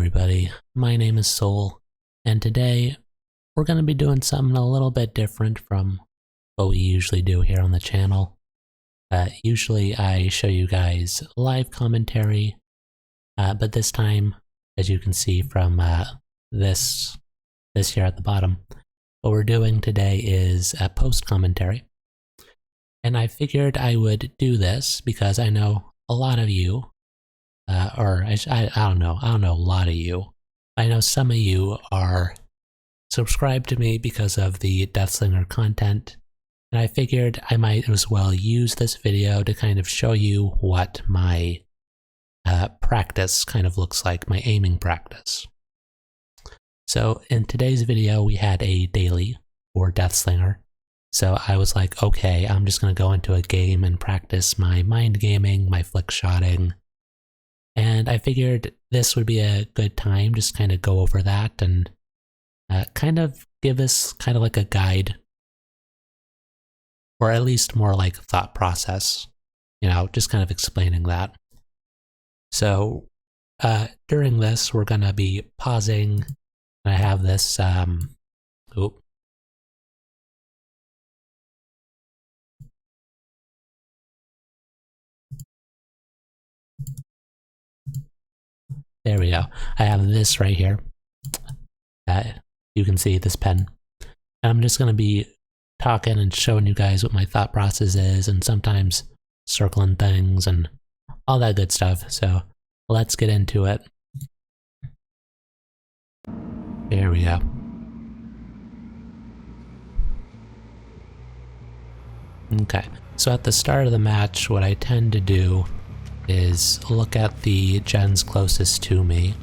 everybody, my name is Soul, and today we're going to be doing something a little bit different from what we usually do here on the channel. Usually I show you guys live commentary, but this time, as you can see from this here at the bottom, what we're doing today is a post commentary. And I figured I would do this because I know a lot of you, I don't know a lot of you. I know some of you are subscribed to me because of the Deathslinger content, and I figured I might as well use this video to kind of show you what my practice kind of looks like, my aiming practice. So in today's video, we had a daily for Deathslinger. So I was like, okay, I'm just going to go into a game and practice my mind gaming, my flick shotting. And I figured this would be a good time, just kind of go over that and kind of give us kind of like a guide, or at least more like a thought process, just kind of explaining that. So during this, we're going to be pausing. I have this, there we go. I have this right here. You can see this pen. And I'm just going to be talking and showing you guys what my thought process is, and sometimes circling things and all that good stuff. So let's get into it. There we go. Okay, so at the start of the match, what I tend to do is look at the gens closest to me,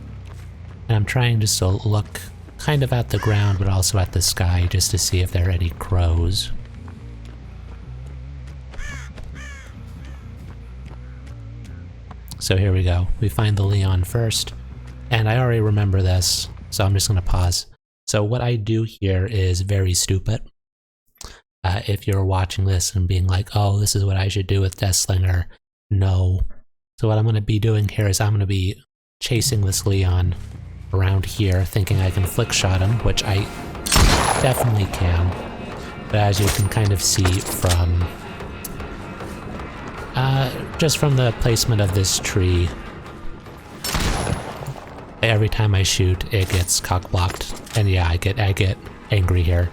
and I'm trying just to look kind of at the ground but also at the sky just to see if there are any crows. So here we go. We find the Leon first, and I already remember this, so I'm just going to pause. So what I do here is very stupid. If you're watching this and being like, oh, this is what I should do with Deathslinger, no. So what I'm going to be doing here is I'm going to be chasing this Leon around here, thinking I can flick shot him, which I definitely can. But as you can kind of see from just from the placement of this tree, every time I shoot, it gets cock blocked, and yeah, I get angry here.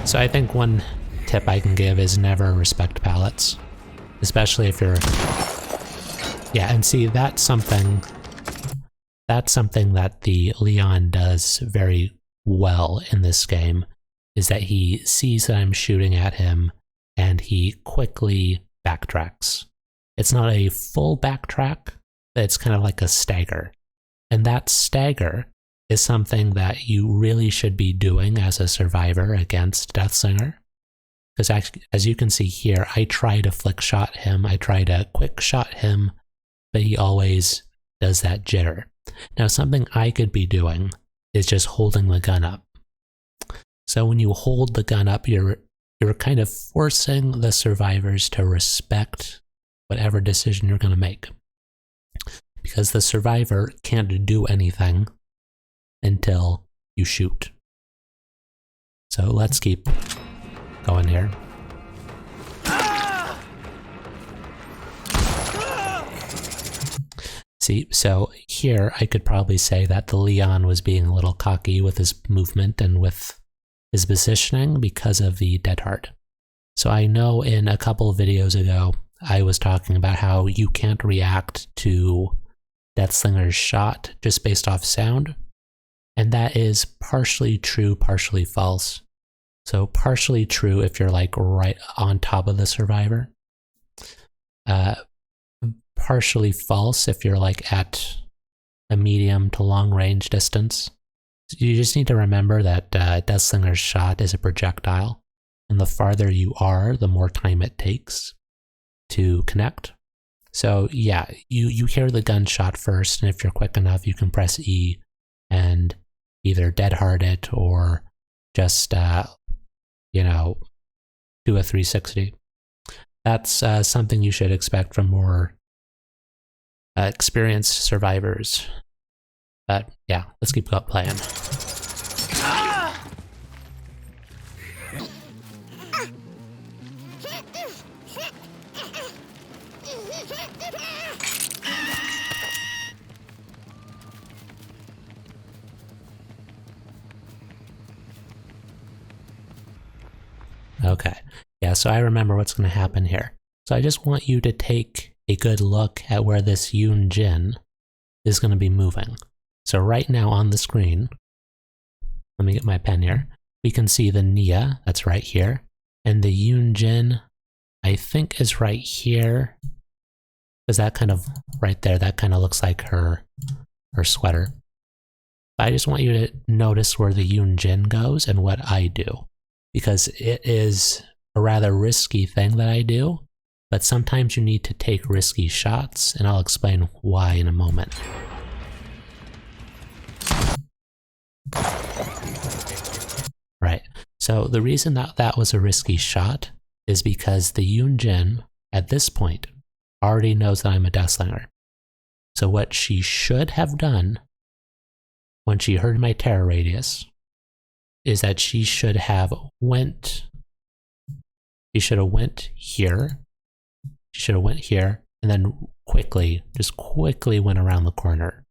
So I think one tip I can give is never respect pallets, especially if you're, yeah, and see, that's something that the Leon does very well in this game, is that he sees that I'm shooting at him and he quickly backtracks. It's not a full backtrack, it's kind of like a stagger. And that stagger is something that you really should be doing as a survivor against Deathslinger. Because as you can see here, I try to flick shot him, I try to quick shot him, but he always does that jitter. Now something I could be doing is just holding the gun up. So when you hold the gun up, you're kind of forcing the survivors to respect whatever decision you're going to make. Because the survivor can't do anything until you shoot. So let's keep going here. See, so here I could probably say that the Leon was being a little cocky with his movement and with his positioning because of the dead hard. So I know in a couple of videos ago, I was talking about how you can't react to Deathslinger's shot just based off sound. And that is partially true, partially false. So partially true if you're like right on top of the survivor. Partially false if you're like at a medium to long range distance. You just need to remember that Deathslinger's shot is a projectile, and the farther you are, the more time it takes to connect. So yeah, you hear the gunshot first, and if you're quick enough, you can press E and either dead hard it or just do a 360. That's something you should expect from more experienced survivors. But yeah, let's keep playing. Okay, yeah, so I remember what's going to happen here. So I just want you to take a good look at where this Yoon Jin is going to be moving. So right now on the screen, let me get my pen here, we can see the Nia, that's right here, and the Yoon Jin, I think is right here. Is that kind of right there? That kind of looks like her sweater. I just want you to notice where the Yoon Jin goes and what I do, because it is a rather risky thing that I do, but sometimes you need to take risky shots, and I'll explain why in a moment. Right, so the reason that that was a risky shot is because the Yoon Jin, at this point, already knows that I'm a Deathslinger. So what she should have done when she heard my terror radius is that she should have went here. She should have went here and then just quickly went around the corner.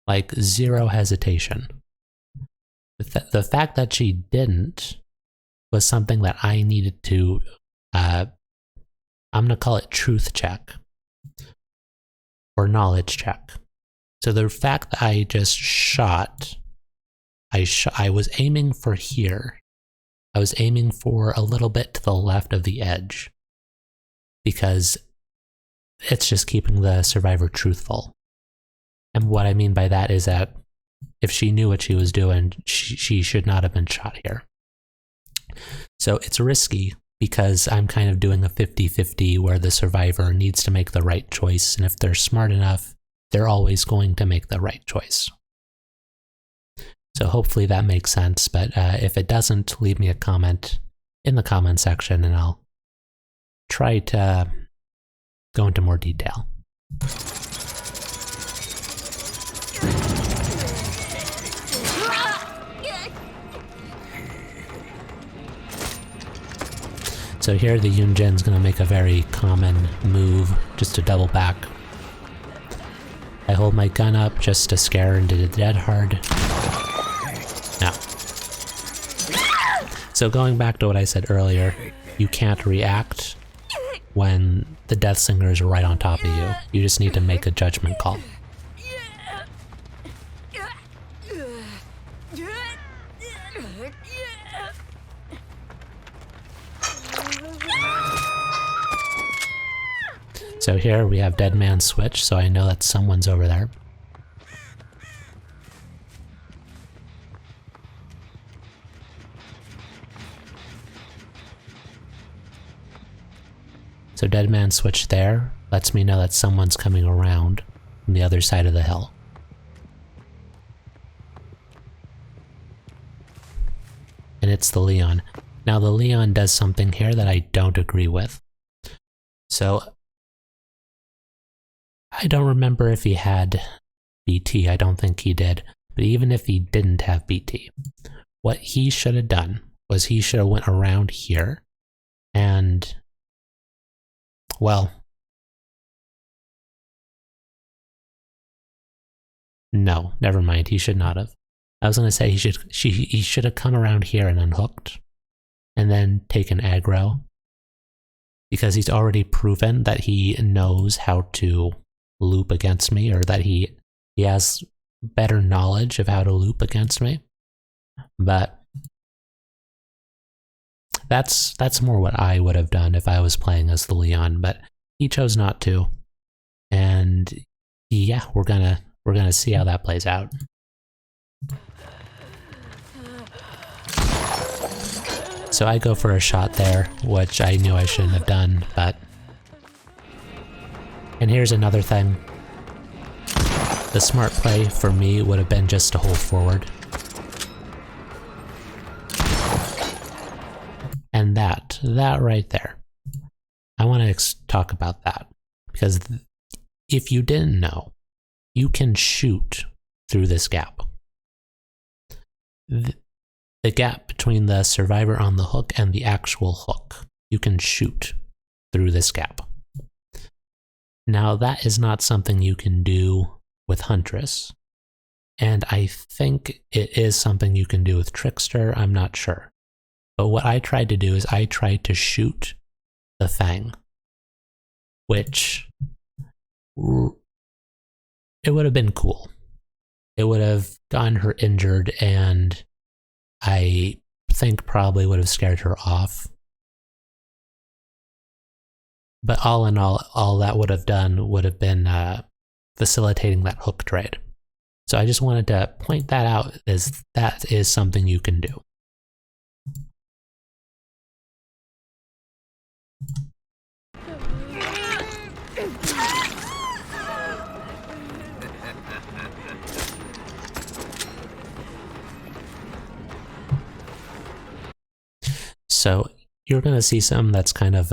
Like zero hesitation. The fact that she didn't was something that I needed to, I'm going to call it truth check or knowledge check. So the fact that I just shot, I was aiming for here. I was aiming for a little bit to the left of the edge because it's just keeping the survivor truthful. And what I mean by that is that if she knew what she was doing, she should not have been shot here. So it's risky because I'm kind of doing a 50-50 where the survivor needs to make the right choice, and if they're smart enough, they're always going to make the right choice. So hopefully that makes sense, but if it doesn't, leave me a comment in the comment section and I'll try to go into more detail. So here the Yoon Jin's going to make a very common move just to double back. I hold my gun up just to scare her into the dead hard. Now, so going back to what I said earlier, you can't react when the Deathslinger is right on top of you. You just need to make a judgment call. So here we have dead man switch, so I know that someone's over there. So dead man switch there lets me know that someone's coming around from the other side of the hill. And it's the Leon. Now the Leon does something here that I don't agree with. So I don't remember if he had BT, I don't think he did, but even if he didn't have BT, what he should have done was he should have went around here and, well, no, never mind, he should not have. I was going to say he should have come around here and unhooked and then taken aggro, because he's already proven that he knows how to loop against me, or that he has better knowledge of how to loop against me. But that's more what I would have done if I was playing as the Leon, but he chose not to. And yeah, we're gonna see how that plays out. So I go for a shot there, which I knew I shouldn't have done, but... And here's another thing. The smart play for me would have been just to hold forward. And that right there. I want to talk about that, because if you didn't know, you can shoot through this gap. The gap between the survivor on the hook and the actual hook. You can shoot through this gap. Now, that is not something you can do with Huntress, and I think it is something you can do with Trickster, I'm not sure. But what I tried to do is I tried to shoot the Fang, which it would have been cool. It would have gotten her injured, and I think probably would have scared her off. But all in all that would have done would have been facilitating that hook trade. So I just wanted to point that out, as that is something you can do. So you're going to see some that's kind of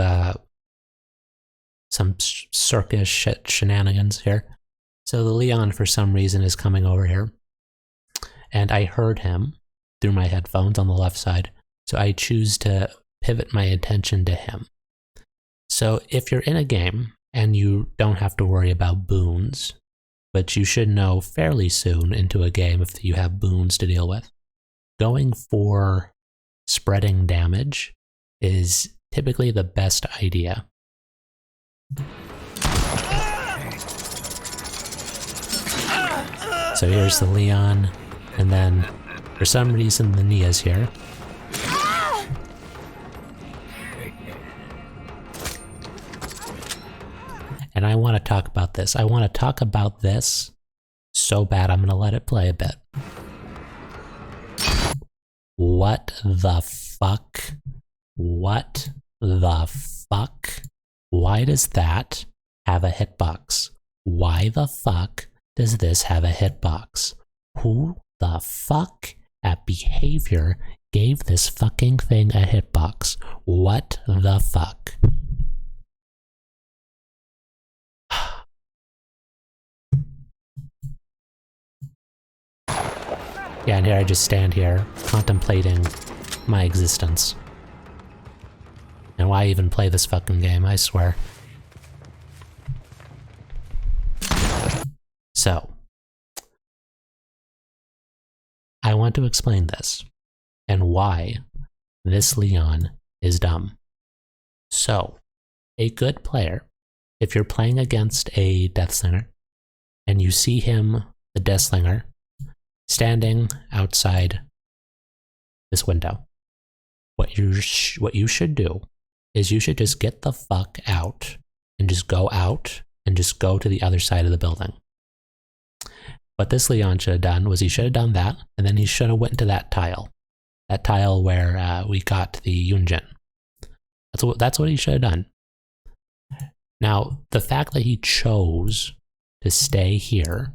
some circus shenanigans here. So the Leon, for some reason, is coming over here, and I heard him through my headphones on the left side, so I choose to pivot my attention to him. So if you're in a game and you don't have to worry about boons, but you should know fairly soon into a game if you have boons to deal with, going for spreading damage is typically the best idea. So here's the Leon, and then for some reason the Nia's here. And I want to talk about this. I want to talk about this so bad I'm going to let it play a bit. What the fuck? What the fuck? Why does that have a hitbox? Why the fuck does this have a hitbox? Who the fuck at Behavior gave this fucking thing a hitbox? What the fuck? Yeah, and here I just stand here, contemplating my existence. And why even play this fucking game, I swear. So, I want to explain this, and why this Leon is dumb. So, a good player, if you're playing against a Deathslinger, and you see him, the Deathslinger, standing outside this window, what you should do is you should just get the fuck out and just go out and just go to the other side of the building. What this Leon should have done was he should have done that, and then he should have went to that tile where we got the Yunjin. That's what he should have done. Now, the fact that he chose to stay here,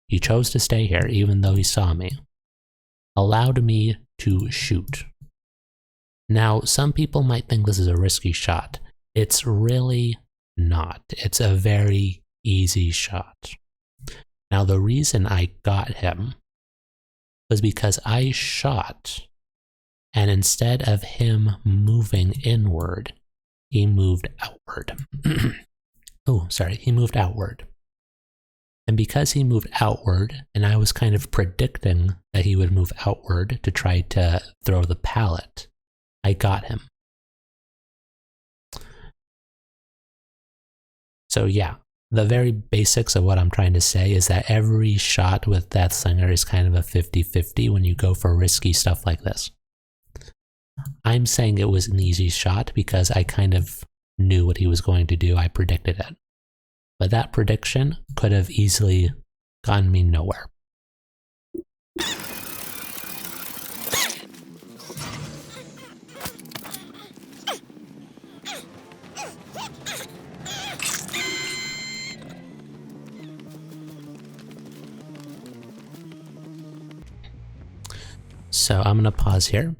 even though he saw me, allowed me to shoot. Now, some people might think this is a risky shot. It's really not. It's a very easy shot. Now, the reason I got him was because I shot, and instead of him moving inward, he moved outward. He moved outward. And because he moved outward, and I was kind of predicting that he would move outward to try to throw the pallet, I got him. So yeah, the very basics of what I'm trying to say is that every shot with Deathslinger is kind of a 50-50 when you go for risky stuff like this. I'm saying it was an easy shot because I kind of knew what he was going to do. I predicted it. But that prediction could have easily gotten me nowhere. So I'm going to pause here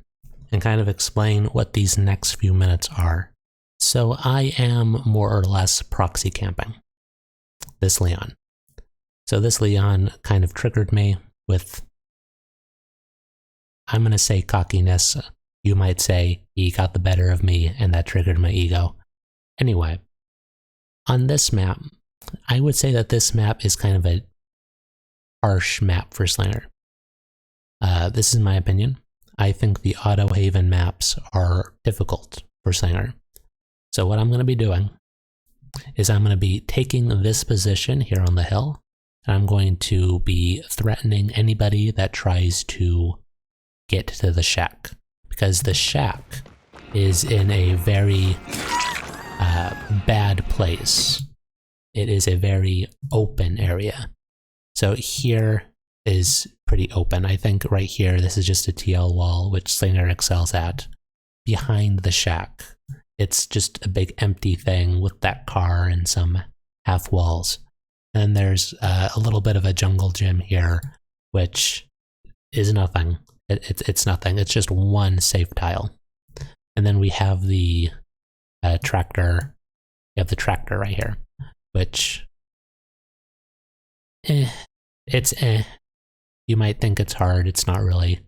and kind of explain what these next few minutes are. So I am more or less proxy camping this Leon. So this Leon kind of triggered me with, I'm going to say cockiness. You might say he got the better of me and that triggered my ego. Anyway, on this map, I would say that this map is kind of a harsh map for Slinger. This is my opinion. I think the Auto Haven maps are difficult for Slinger. So what I'm going to be doing is I'm going to be taking this position here on the hill, and I'm going to be threatening anybody that tries to get to the shack, because the shack is in a very bad place. It is a very open area. So here is pretty open. I think right here, this is just a TL wall, which Slinger excels at. Behind the shack, it's just a big empty thing with that car and some half walls. And then there's a little bit of a jungle gym here, which is nothing. It's nothing. It's just one safe tile. And then we have the tractor. We have the tractor right here, which it's You might think it's hard. It's not really.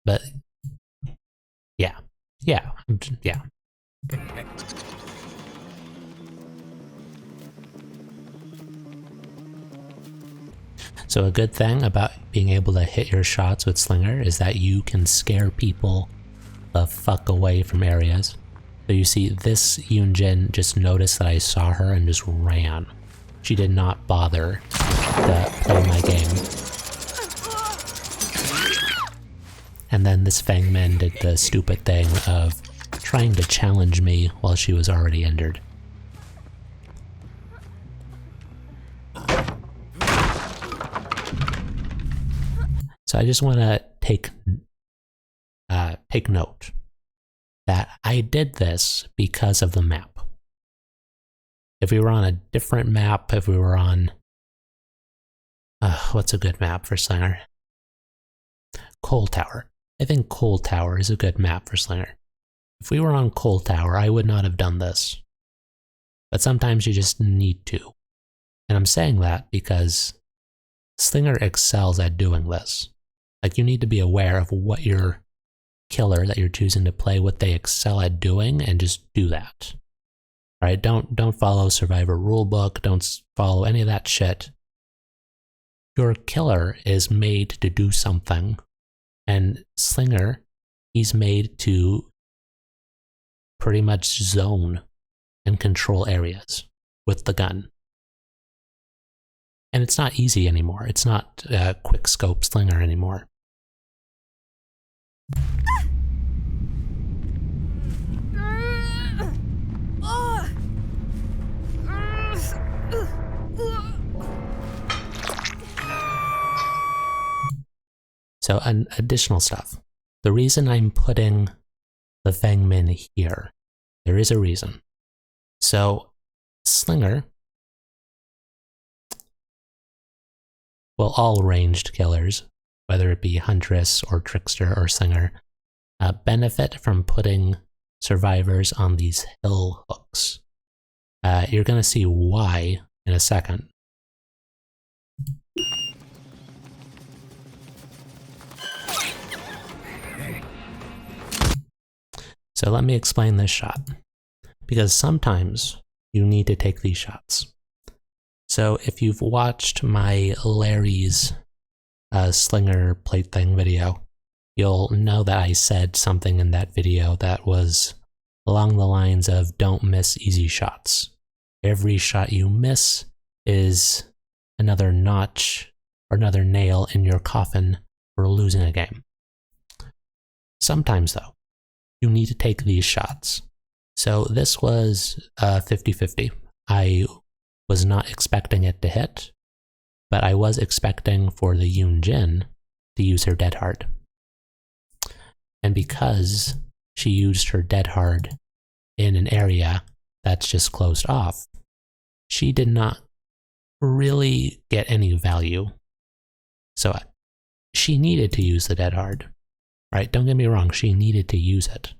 But yeah. So a good thing about being able to hit your shots with Slinger is that you can scare people the fuck away from areas. So you see this Yoonjin just noticed that I saw her and just ran. She did not bother to play my game. And then this Fangman did the stupid thing of trying to challenge me while she was already injured. So I just want to take note that I did this because of the map. If we were on a different map, if we were on what's a good map for Slinger? Coal Tower. I think Coal Tower is a good map for Slinger. If we were on Coal Tower, I would not have done this. But sometimes you just need to. And I'm saying that because Slinger excels at doing this. Like, you need to be aware of what your killer that you're choosing to play, what they excel at doing, and just do that. Right? Don't follow Survivor rulebook, don't follow any of that shit. Your killer is made to do something, and Slinger, he's made to pretty much zone and control areas with the gun. And it's not easy anymore. It's not quick scope Slinger anymore. So, additional stuff. The reason I'm putting the Fangman here, there is a reason. So, Slinger, well, all ranged killers, whether it be Huntress or Trickster or Slinger, benefit from putting survivors on these hill hooks. You're going to see why in a second. So let me explain this shot, because sometimes you need to take these shots. So if you've watched my Larry's Slinger plate thing video, you'll know that I said something in that video that was along the lines of don't miss easy shots. Every shot you miss is another notch or another nail in your coffin for losing a game. Sometimes though, you need to take these shots. So this was 50-50. I was not expecting it to hit, but I was expecting for the Yoonjin to use her dead hard. And because she used her dead hard in an area that's just closed off, she did not really get any value. So she needed to use the dead hard, right? Don't get me wrong, she needed to use it.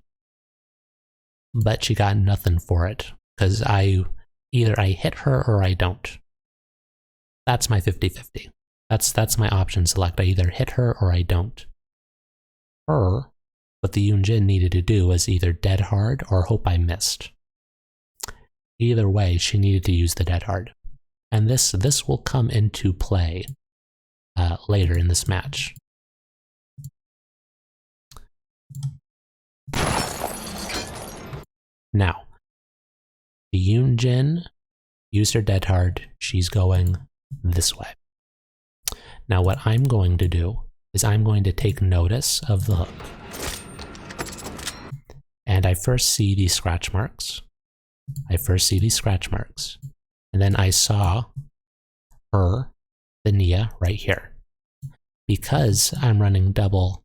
but she got nothing for it, because either I hit her or I don't. That's my 50-50. That's my option select. I either hit her or I don't. Her, what the Yunjin needed to do was either dead hard or hope I missed. Either way, she needed to use the dead hard. And this will come into play later in this match. Now, the Yunjin used her dead hard. She's going this way. Now what I'm going to do is I'm going to take notice of the hook. And I first see these scratch marks. And then I saw her, the Nia, right here. Because I'm running double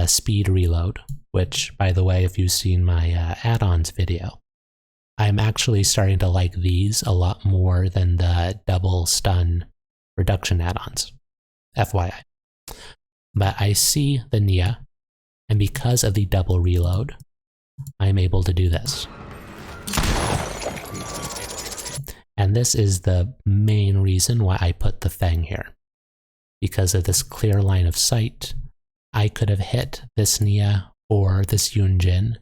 speed reload, which, by the way, if you've seen my add-ons video, I'm actually starting to like these a lot more than the double stun reduction add-ons, FYI. But I see the Nia, and because of the double reload, I'm able to do this. And this is the main reason why I put the Fang here. Because of this clear line of sight, I could have hit this Nia or this Yunjin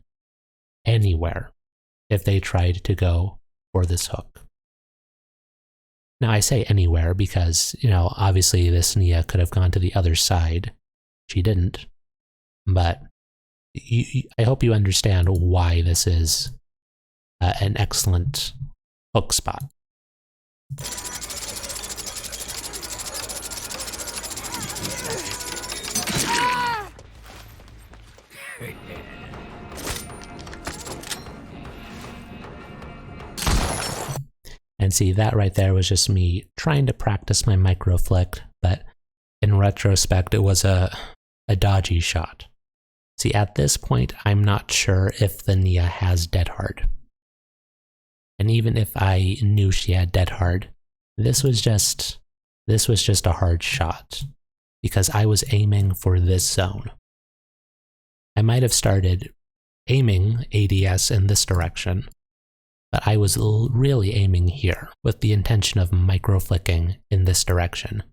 anywhere if they tried to go for this hook. Now I say anywhere because, obviously this Nia could have gone to the other side. She didn't. But I hope you understand why this is an excellent hook spot. And see, that right there was just me trying to practice my micro flick, but in retrospect, it was a dodgy shot. See, at this point, I'm not sure if the Nia has dead hard. And even if I knew she had dead hard, this was just a hard shot because I was aiming for this zone. I might have started aiming ADS in this direction, but I was really aiming here with the intention of micro flicking in this direction.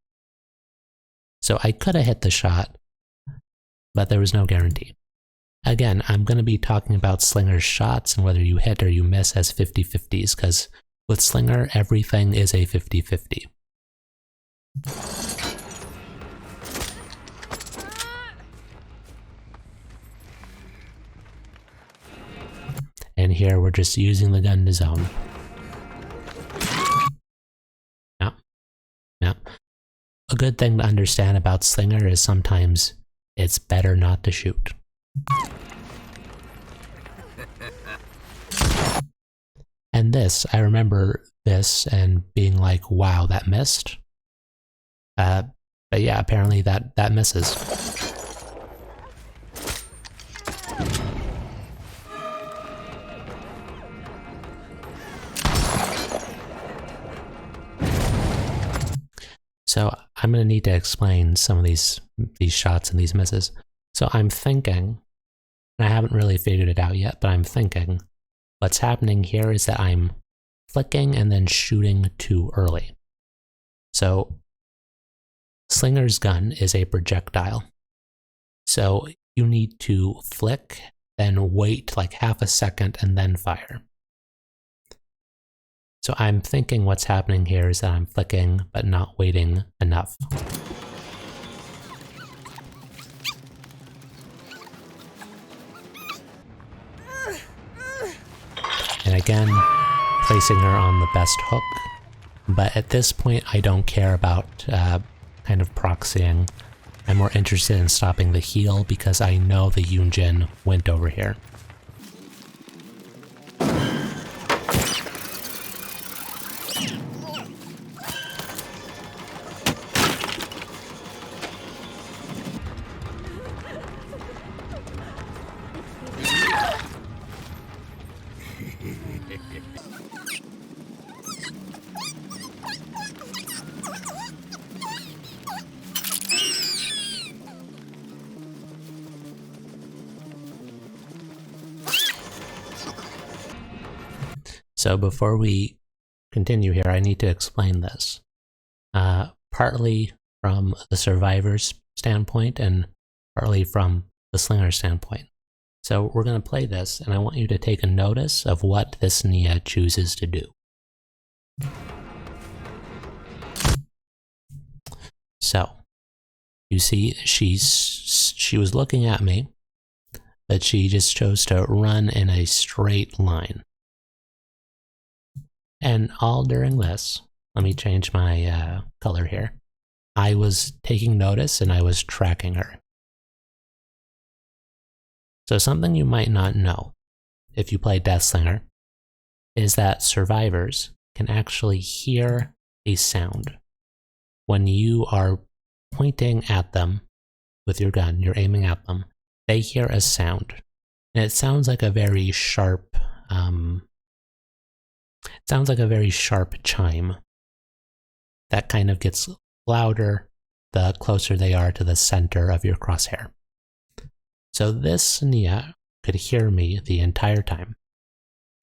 So I could have hit the shot, but there was no guarantee. Again, I'm going to be talking about Slinger's shots and whether you hit or you miss as 50-50s, because with Slinger, everything is a 50-50. And here we're just using the gun to zone. Now, a good thing to understand about Slinger is sometimes it's better not to shoot. And this, I remember this and being like, wow, that missed. But yeah, apparently that misses. So I'm going to need to explain some of these shots and these misses. So I'm thinking, and I haven't really figured it out yet, but I'm thinking what's happening here is that I'm flicking and then shooting too early. So Slinger's gun is a projectile. So you need to flick, then wait like half a second and then fire. So I'm thinking what's happening here is that I'm flicking but not waiting enough. And again, placing her on the best hook. But at this point, I don't care about kind of proxying. I'm more interested in stopping the heal because I know the Yunjin went over here. So before we continue here, I need to explain this. Partly from the survivor's standpoint and partly from the slinger's standpoint. So we're going to play this, and I want you to take a notice of what this Nia chooses to do. So, you see, she was looking at me, but she just chose to run in a straight line. And all during this, let me change my color here, I was taking notice and I was tracking her. So something you might not know if you play Deathslinger is that survivors can actually hear a sound. When you are pointing at them with your gun, you're aiming at them, they hear a sound. And it sounds like a very sharp, chime that kind of gets louder the closer they are to the center of your crosshair. So this Nia could hear me the entire time.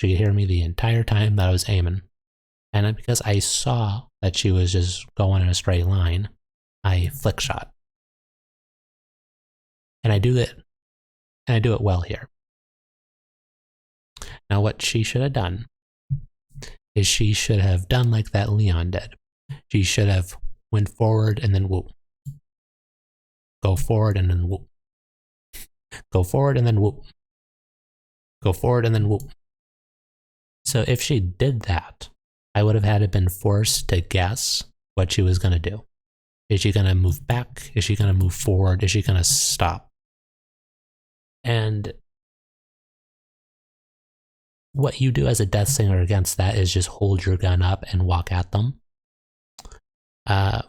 She could hear me the entire time that I was aiming. And because I saw that she was just going in a straight line, I flick shot. And I do it well here. Now what she should have done is she should have done like that Leon did. She should have went forward and then whoop. Go forward and then whoop. Go forward and then whoop. Go forward and then whoop. So if she did that, I would have had to been forced to guess what she was going to do. Is she going to move back? Is she going to move forward? Is she going to stop? And what you do as a Deathslinger against that is just hold your gun up and walk at them. But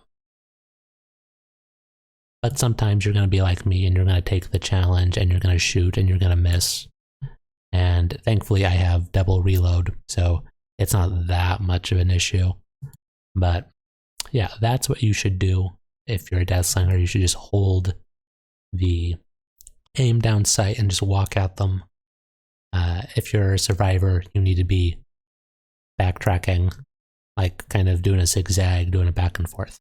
sometimes you're going to be like me and you're going to take the challenge and you're going to shoot and you're going to miss. And thankfully I have double reload, so it's not that much of an issue. But yeah, that's what you should do if you're a Deathslinger. You should just hold the aim down sight and just walk at them. If you're a survivor, you need to be backtracking, like kind of doing a zigzag, doing it back and forth.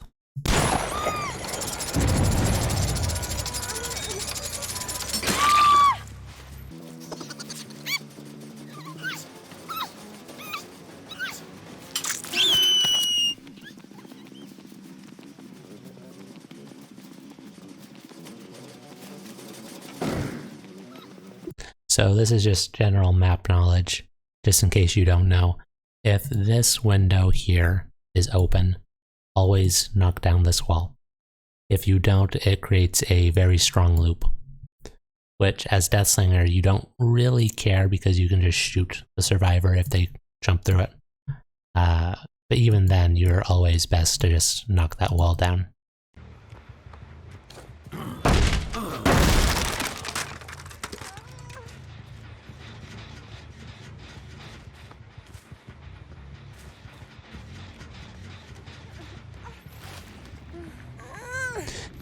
So this is just general map knowledge, just in case you don't know. If this window here is open, always knock down this wall. If you don't, it creates a very strong loop, which as Deathslinger, you don't really care because you can just shoot the survivor if they jump through it. But even then, you're always best to just knock that wall down.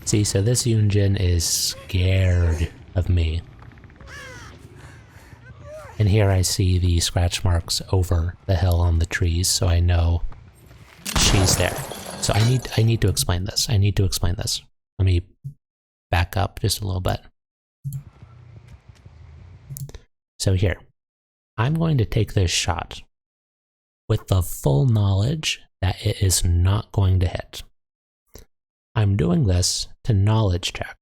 See, so this Yunjin is scared of me. And here I see the scratch marks over the hill on the trees, so I know she's there. So I need to explain this. Let me back up just a little bit. So here, I'm going to take this shot with the full knowledge that it is not going to hit. I'm doing this to knowledge check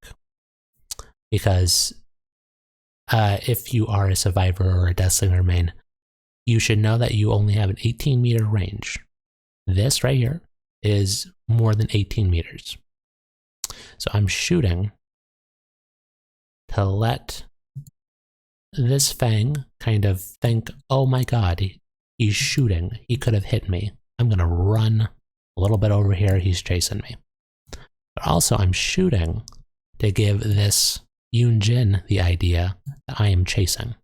because if you are a survivor or a Deathslinger main, you should know that you only have an 18-meter range. This right here is more than 18 meters. So I'm shooting to let this Fang kind of think, oh my god, he's shooting. He could have hit me. I'm going to run a little bit over here. He's chasing me. But also I'm shooting to give this Yunjin the idea that I am chasing.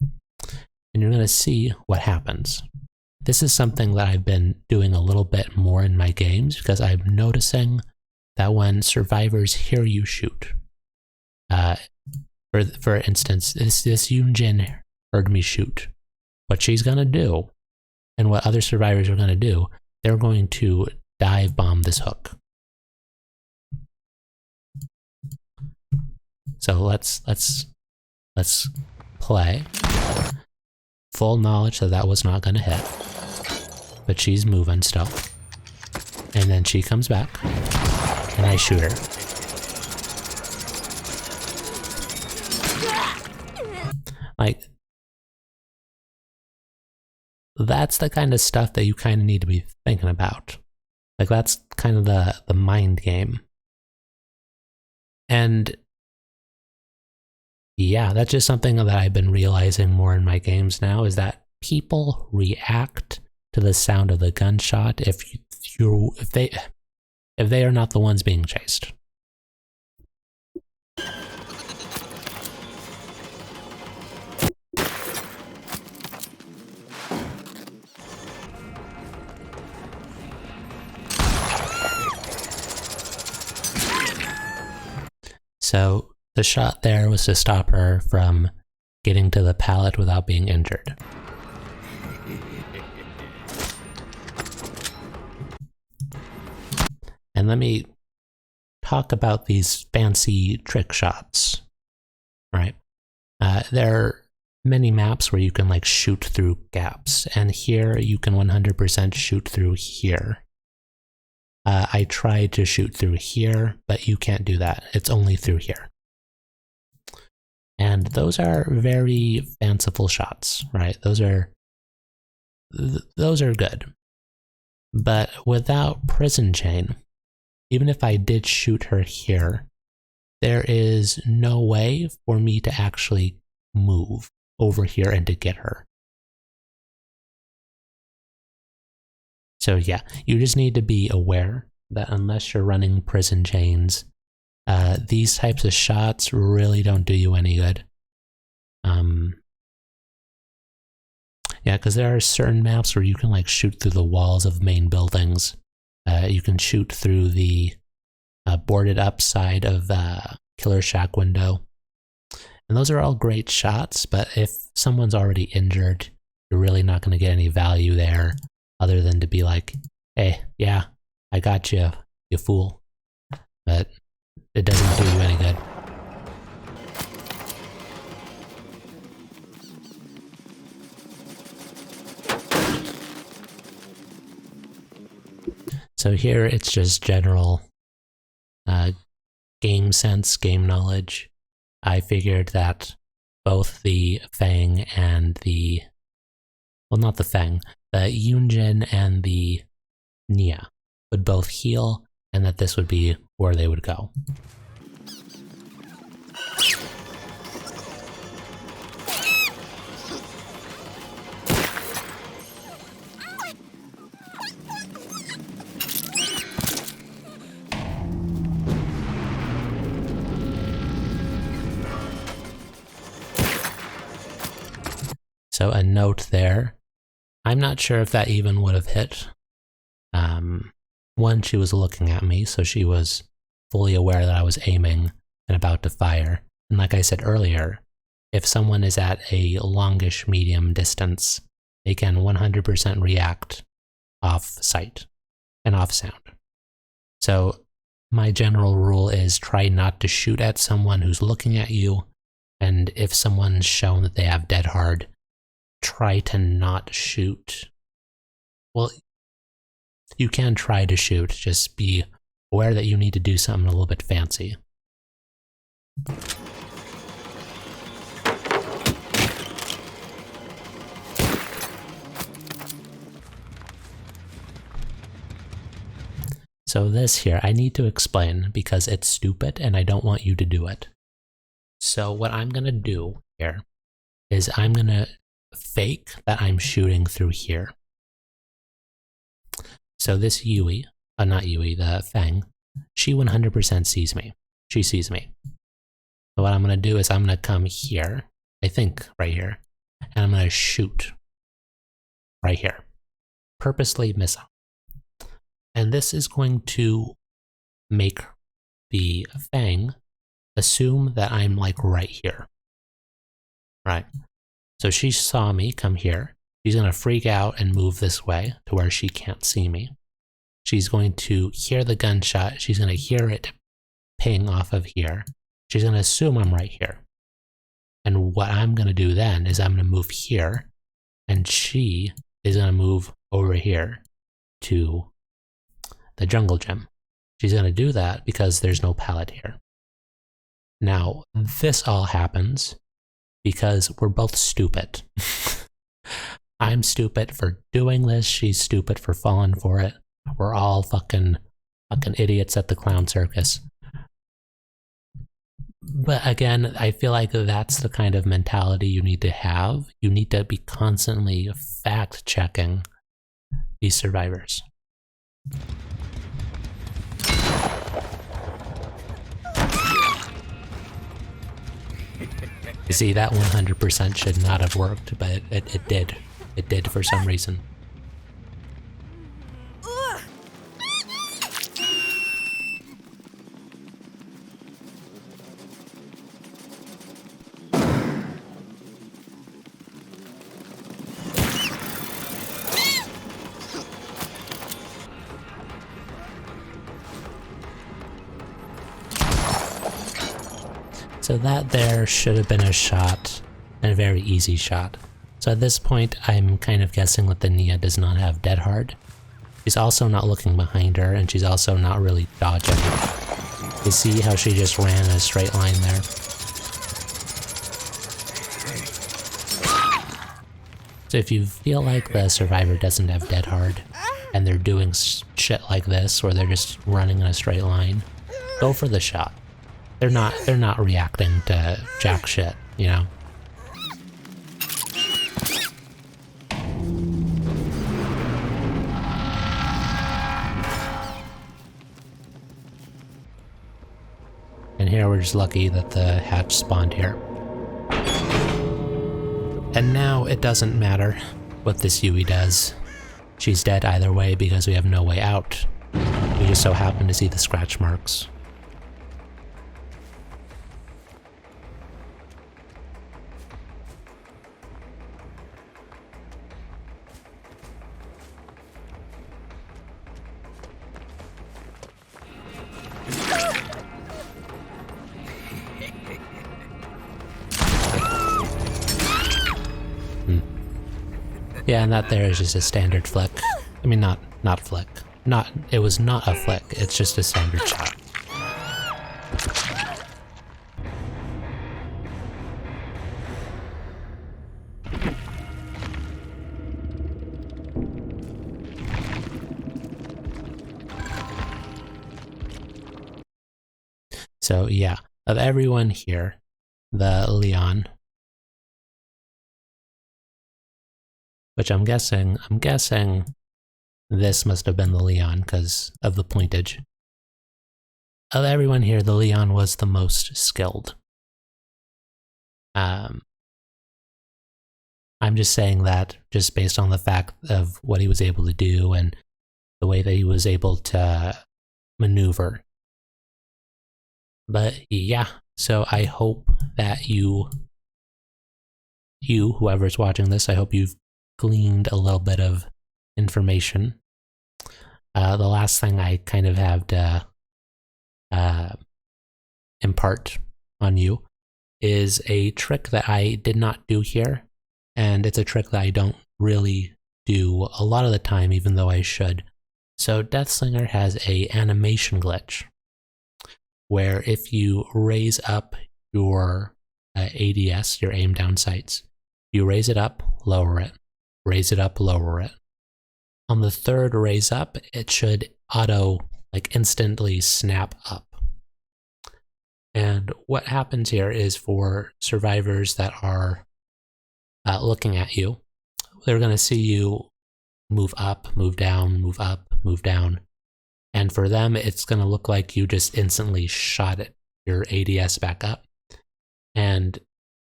And you're going to see what happens. This is something that I've been doing a little bit more in my games because I'm noticing that when survivors hear you shoot, for instance, this Yunjin heard me shoot. what she's gonna do, and what other survivors are gonna do, they're going to dive bomb this hook. So let's play. Full knowledge that that was not gonna hit, but she's moving still. And then she comes back, and I shoot her. Like, that's the kind of stuff that you kind of need to be thinking about. Like, that's kind of the mind game. And yeah, that's just something that I've been realizing more in my games now, is that people react to the sound of the gunshot if they are not the ones being chased. So the shot there was to stop her from getting to the pallet without being injured. And let me talk about these fancy trick shots, right? There are many maps where you can like shoot through gaps, and here you can 100% shoot through here. I tried to shoot through here, but you can't do that. It's only through here. And those are very fanciful shots, right? Those are good. But without prison chain, even if I did shoot her here, there is no way for me to actually move over here and to get her. So yeah, you just need to be aware that unless you're running prison chains, these types of shots really don't do you any good. Yeah, because there are certain maps where you can like shoot through the walls of main buildings. You can shoot through the boarded up side of the Killer Shack window. And those are all great shots, but if someone's already injured, you're really not going to get any value there other than to be like, hey, yeah, I got you, you fool. But it doesn't do you any good. So here it's just general game sense, game knowledge. I figured that both the Fang and the, well, not the Fang, the Yunjin and the Nia would both heal, and that this would be where they would go. So a note there, I'm not sure if that even would have hit. One, she was looking at me, so she was fully aware that I was aiming and about to fire. And like I said earlier, if someone is at a longish medium distance, they can 100% react off sight and off sound. So my general rule is try not to shoot at someone who's looking at you, and if someone's shown that they have dead hard, try to not shoot. Well, you can try to shoot, just be aware that you need to do something a little bit fancy. So this here, I need to explain because it's stupid and I don't want you to do it. So what I'm going to do here is I'm going to fake that I'm shooting through here. So this Yui, not Yui, the Fang, she 100% sees me. She sees me. So what I'm going to do is I'm going to come here, I think right here, and I'm going to shoot right here. Purposely missing. And this is going to make the Fang assume that I'm like right here. Right. So she saw me come here, She's going to freak out and move this way to where she can't see me. She's going to hear the gunshot. She's going to hear it ping off of here. She's going to assume I'm right here. And what I'm going to do then is I'm going to move here, and she is going to move over here to the jungle gym. She's going to do that because there's no pallet here. Now, this all happens because we're both stupid. I'm stupid for doing this. She's stupid for falling for it. We're all fucking idiots at the clown circus. But again, I feel like that's the kind of mentality you need to have. You need to be constantly fact-checking these survivors. You see, that 100% should not have worked, but it did. It did for some reason. So that there should have been a shot, and a very easy shot. So at this point, I'm kind of guessing that the Nia does not have dead hard. She's also not looking behind her, and she's also not really dodging. You see how she just ran in a straight line there? So if you feel like the survivor doesn't have dead hard, and they're doing shit like this, where they're just running in a straight line, go for the shot. They're not reacting to jack shit, you know? And here we're just lucky that the hatch spawned here. And now it doesn't matter what this Yui does. She's dead either way because we have no way out. We just so happen to see the scratch marks. Yeah, and that there is just a standard flick. I mean, not flick. It was not a flick, it's just a standard shot. So yeah, of everyone here, the Leon, which I'm guessing this must have been the Leon because of the pointage. Of everyone here, the Leon was the most skilled. I'm just saying that just based on the fact of what he was able to do and the way that he was able to maneuver. But yeah, so I hope that you, whoever's watching this, I hope you've gleaned a little bit of information. The last thing I kind of have to impart on you is a trick that I did not do here, and it's a trick that I don't really do a lot of the time, even though I should. So Deathslinger has a animation glitch where if you raise up your ADS, your aim down sights, you raise it up, lower it, raise it up, lower it. On the third raise up, it should instantly snap up. And what happens here is for survivors that are looking at you, they're going to see you move up, move down, move up, move down. And for them, it's going to look like you just instantly shot your ADS back up. And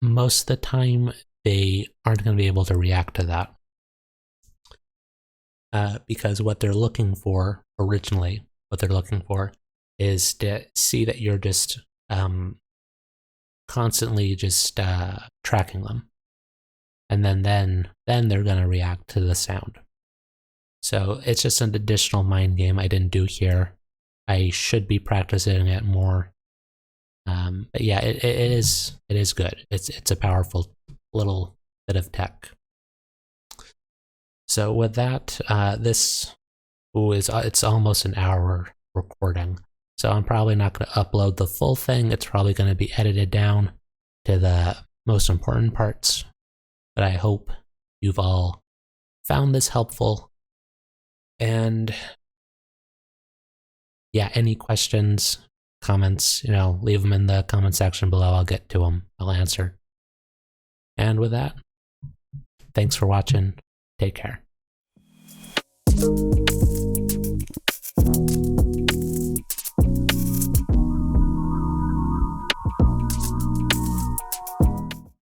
most of the time, they aren't going to be able to react to that. Because what they're looking for originally, is to see that you're just constantly just tracking them. and then they're going to react to the sound. So it's just an additional mind game I didn't do here. I should be practicing it more. But yeah, it is good. It's a powerful little bit of tech. So with that, it's almost an hour recording. So I'm probably not going to upload the full thing. It's probably going to be edited down to the most important parts. But I hope you've all found this helpful. And yeah, any questions, comments, leave them in the comment section below. I'll get to them. I'll answer. And with that, thanks for watching. Take care.